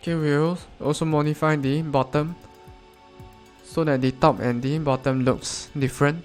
Okay, we'll also modify the bottom so that the top and the bottom looks different.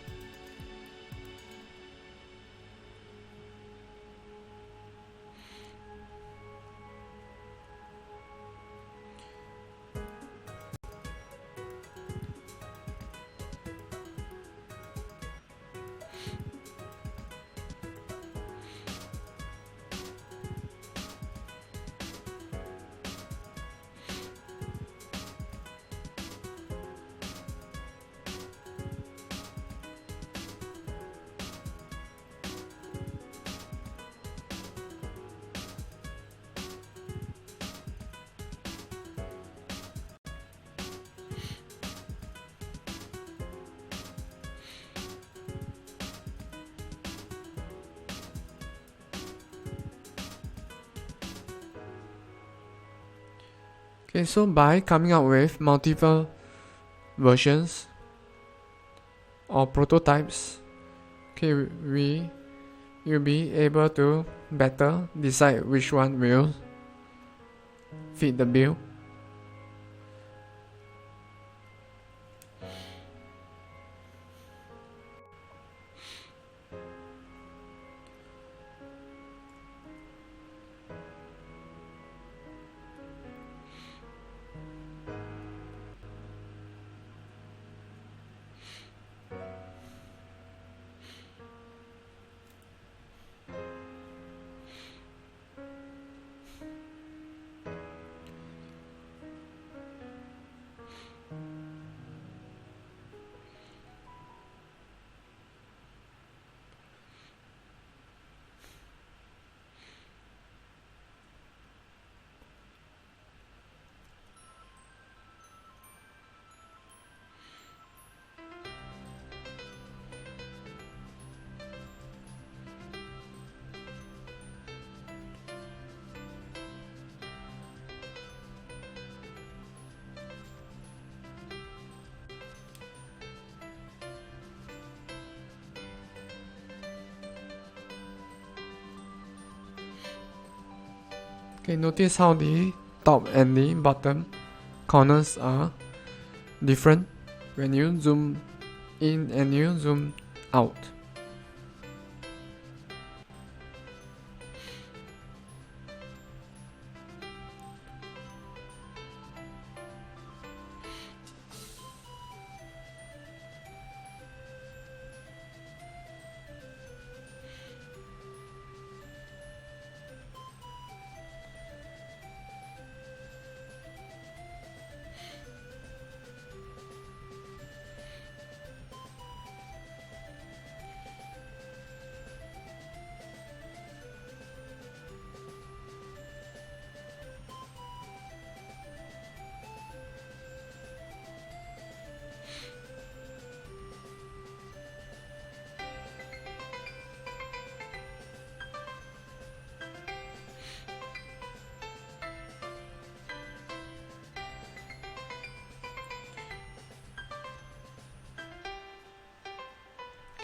Okay, so by coming up with multiple versions or prototypes, okay, we will be able to better decide which one will fit the bill. Okay, notice how the top and the bottom corners are different when you zoom in and you zoom out.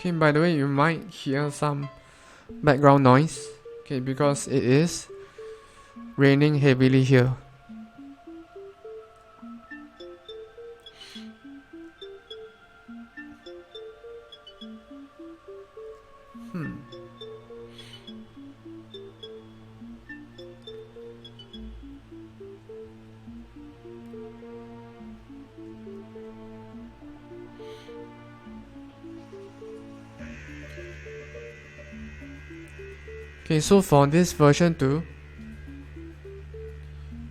Okay, by the way, you might hear some background noise, okay, because it is raining heavily here. Okay, so for this version 2,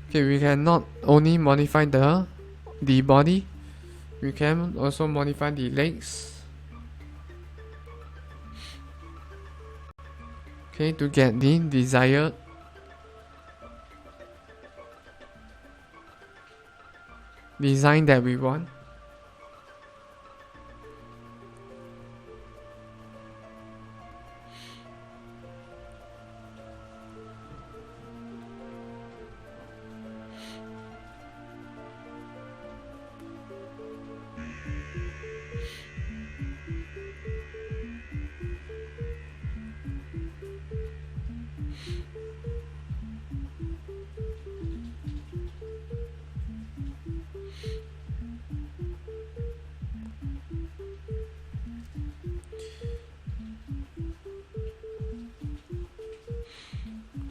okay, we can not only modify the body, we can also modify the legs, okay, to get the desired design that we want.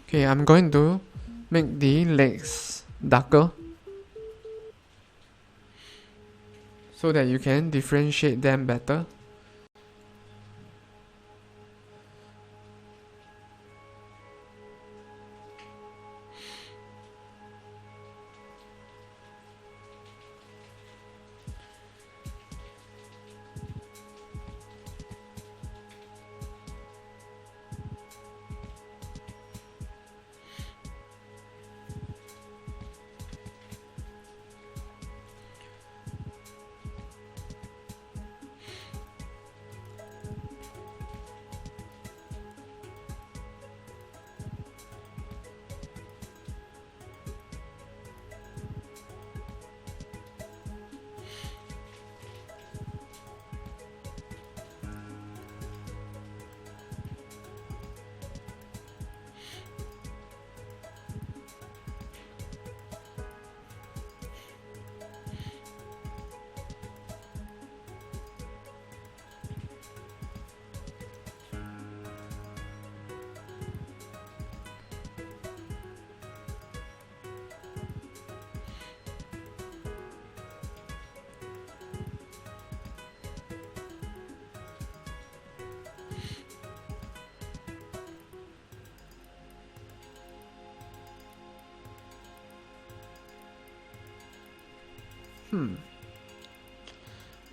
Okay, I'm going to make the legs darker so that you can differentiate them better.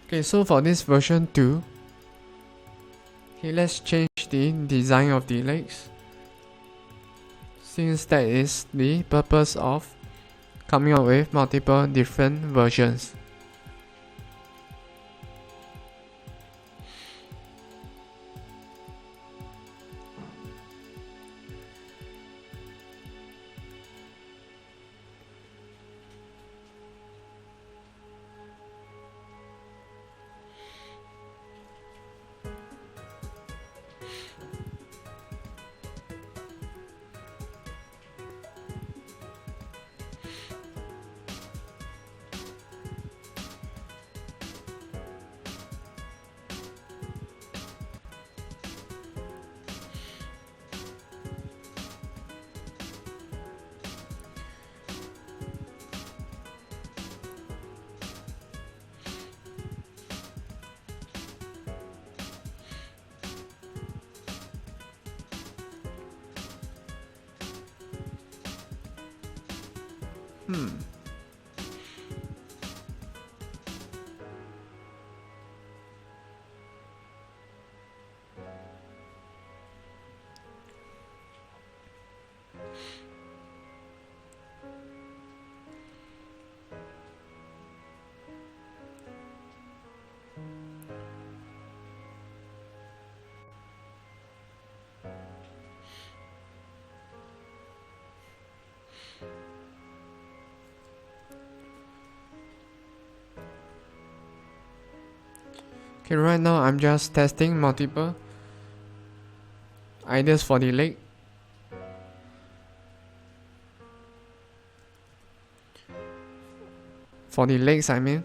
Okay, so for this version 2, okay, let's change the design of the legs, since that is the purpose of coming up with multiple different versions. Okay, right now I'm just testing multiple ideas for the leg. For the legs, I mean.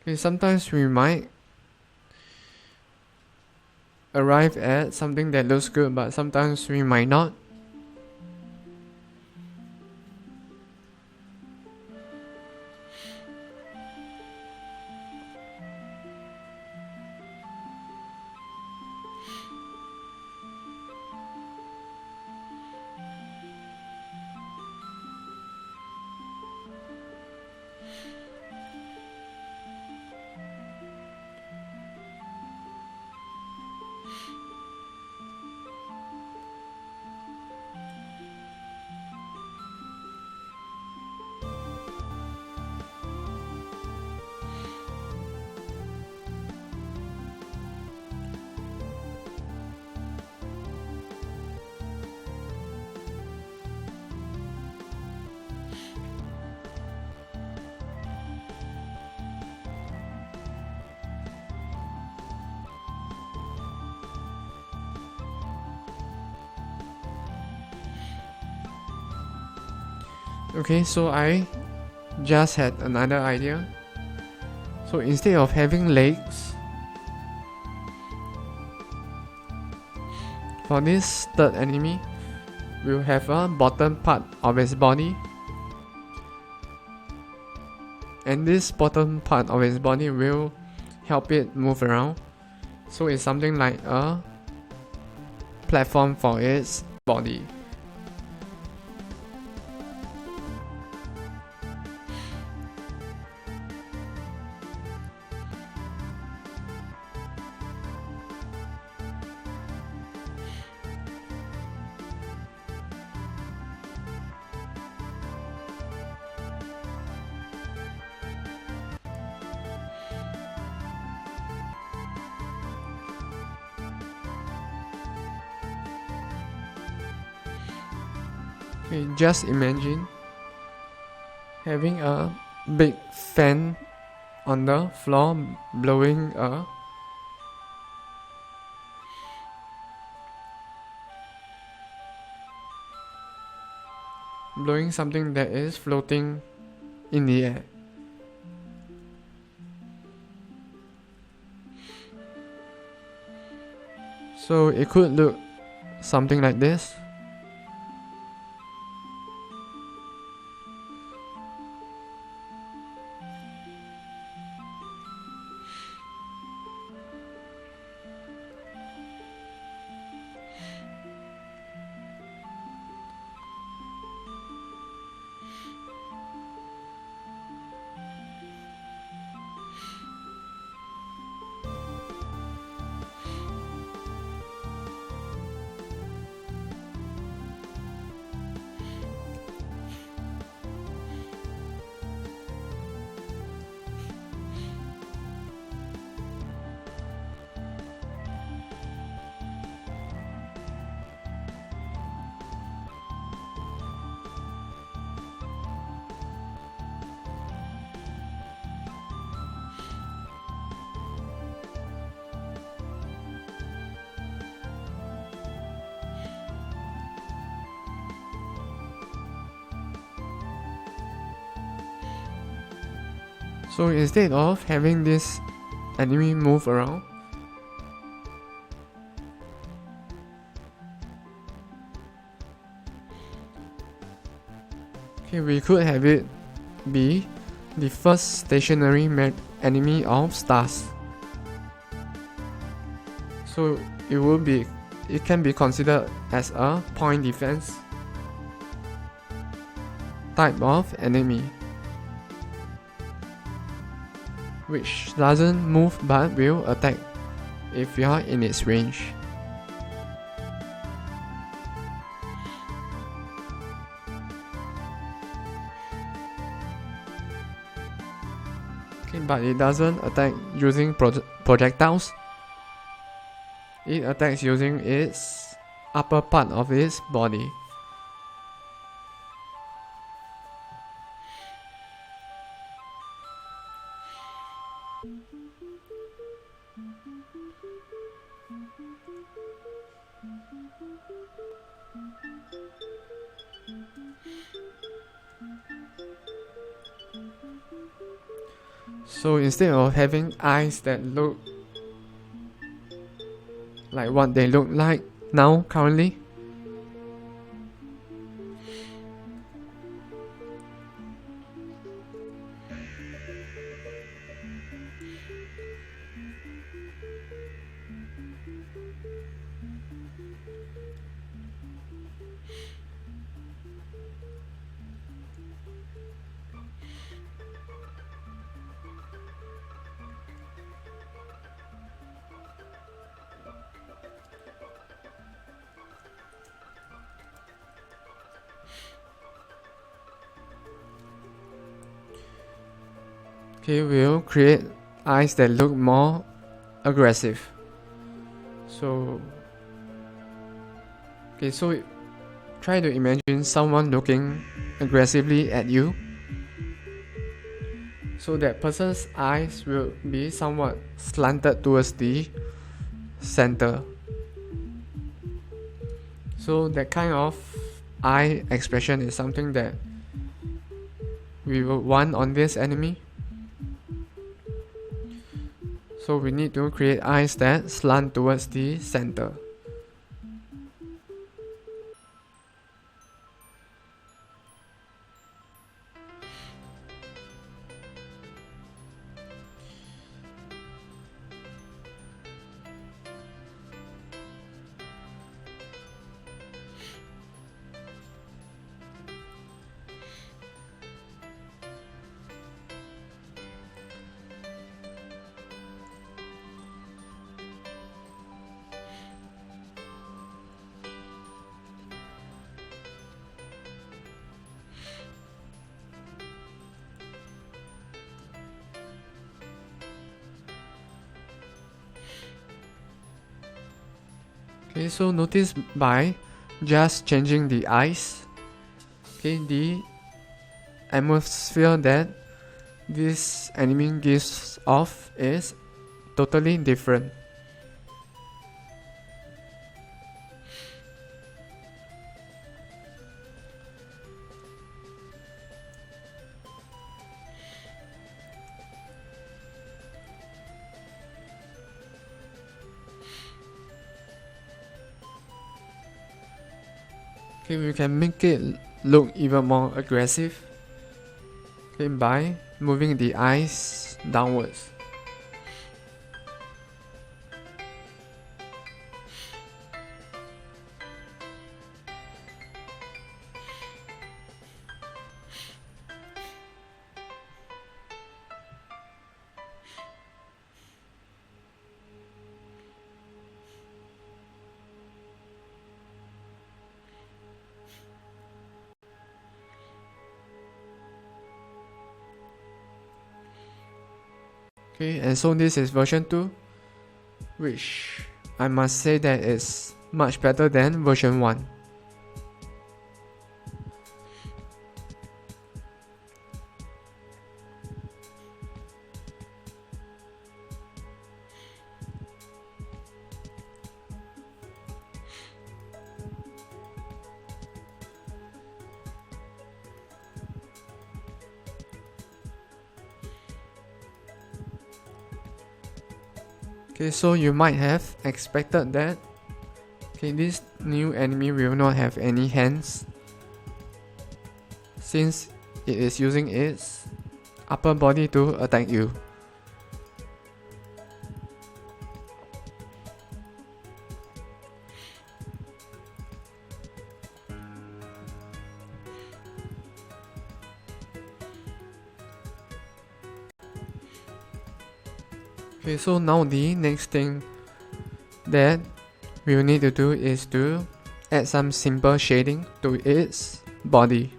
Okay, sometimes we might arrive at something that looks good, but sometimes we might not. Okay, so I just had another idea. So instead of having legs, for this third enemy, we'll have a bottom part of its body, and this bottom part of its body will help it move around. So it's something like a platform for its body. Okay, just imagine having a big fan on the floor blowing something that is floating in the air. So it could look something like this. So instead of having this enemy move around, okay, we could have it be the first stationary enemy of stars. So it can be considered as a point defense type of enemy, which doesn't move but will attack if you are in its range. Okay, but it doesn't attack using projectiles. It attacks using its upper part of its body. So instead of having eyes that look like what they look like now currently, okay, we'll create eyes that look more aggressive. So try to imagine someone looking aggressively at you. So that person's eyes will be somewhat slanted towards the center. So that kind of eye expression is something that we want on this enemy. So we need to create eyes that slant towards the center. Okay, so notice by just changing the eyes, okay, the atmosphere that this enemy gives off is totally different. Okay, we can make it look even more aggressive, okay, by moving the eyes downwards. Okay, and so this is version 2, which I must say that is much better than version 1. Okay, so you might have expected that, okay, this new enemy will not have any hands, since it is using its upper body to attack you. Okay, so now the next thing that we will need to do is to add some simple shading to its body.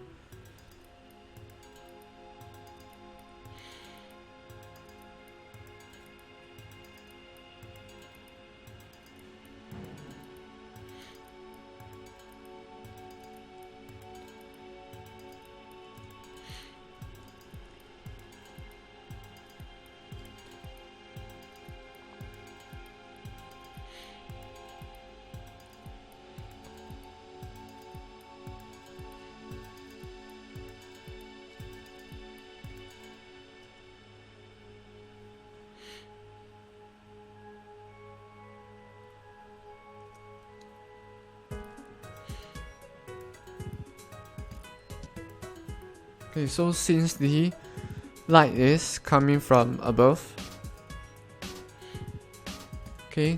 Okay, so since the light is coming from above, okay,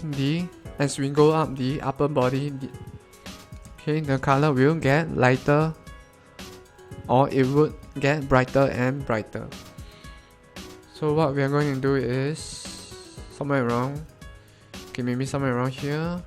as we go up the upper body, okay, the color will get lighter, or it would get brighter and brighter. So what we are going to do is somewhere around, okay, maybe somewhere around here.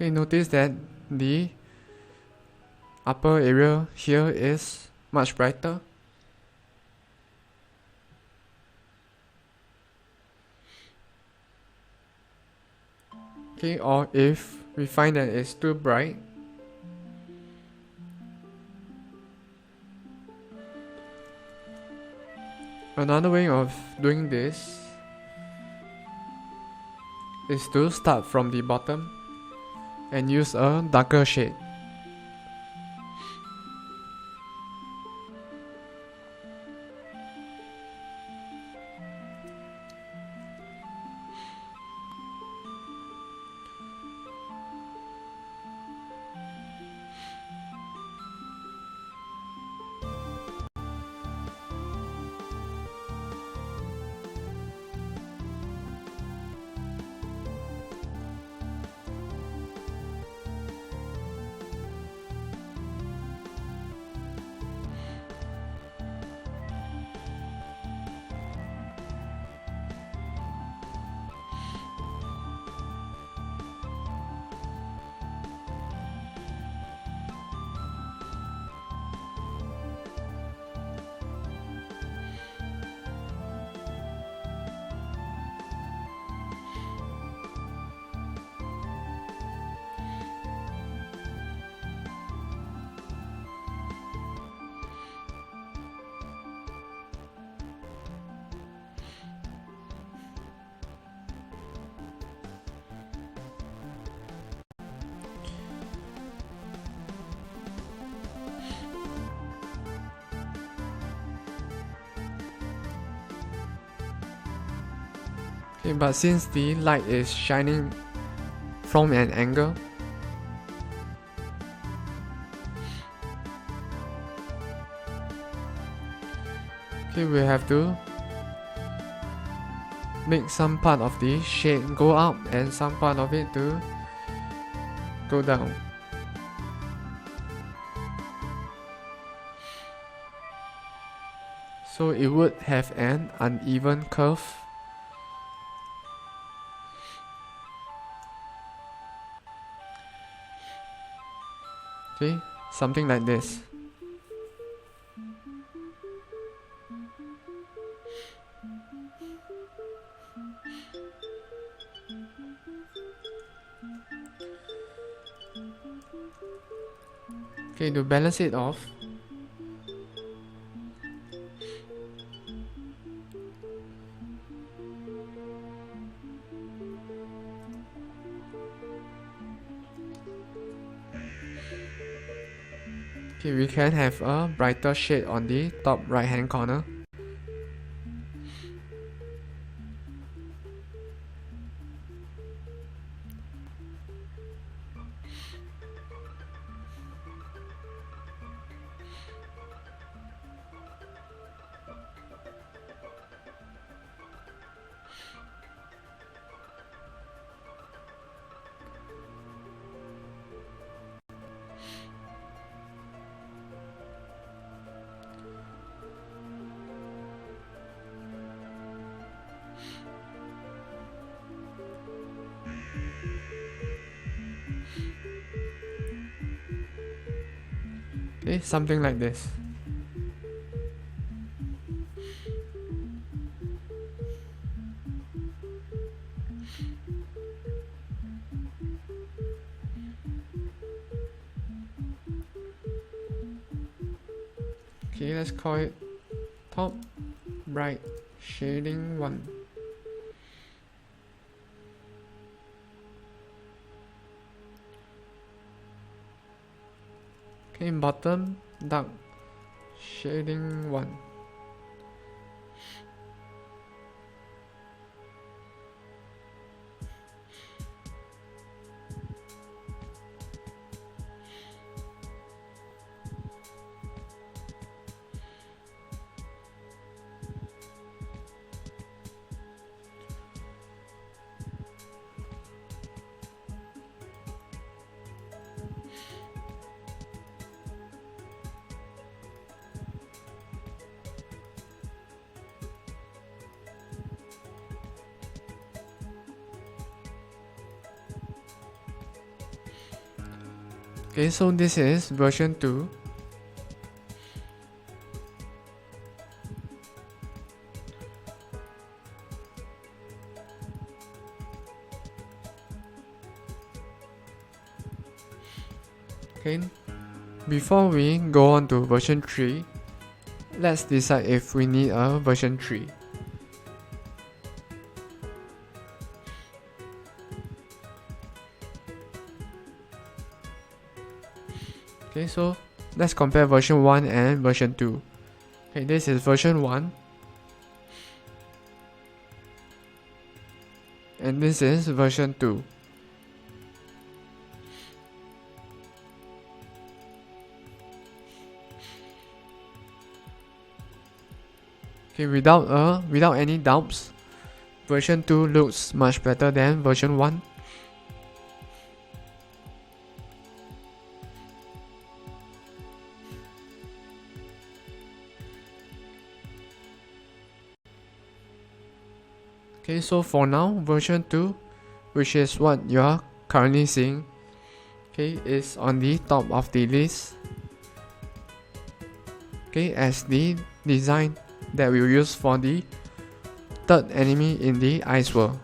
Okay, notice that the upper area here is much brighter. Okay, or if we find that it's too bright, another way of doing this is to start from the bottom and use a darker shade. Okay, but since the light is shining from an angle, okay, we have to make some part of the shade go up and some part of it to go down. So it would have an uneven curve. Okay, something like this. Okay, to balance it off, okay, we can have a brighter shade on the top right hand corner. Okay, something like this. Okay, let's call it top right shading 1. Okay, bottom dark shading 1. Okay, so this is version 2. Okay, before we go on to version 3, let's decide if we need a version 3. Okay, so let's compare version 1 and version 2. Okay, this is version 1. And this is version 2. Okay, without any doubts, version 2 looks much better than version 1. Okay, so for now, version 2, which is what you are currently seeing, okay, is on the top of the list. Okay, as the design that we'll use for the third enemy in the ice world.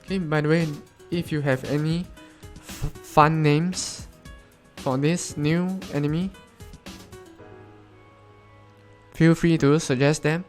Okay, by the way, if you have any fun names for this new enemy, feel free to suggest them.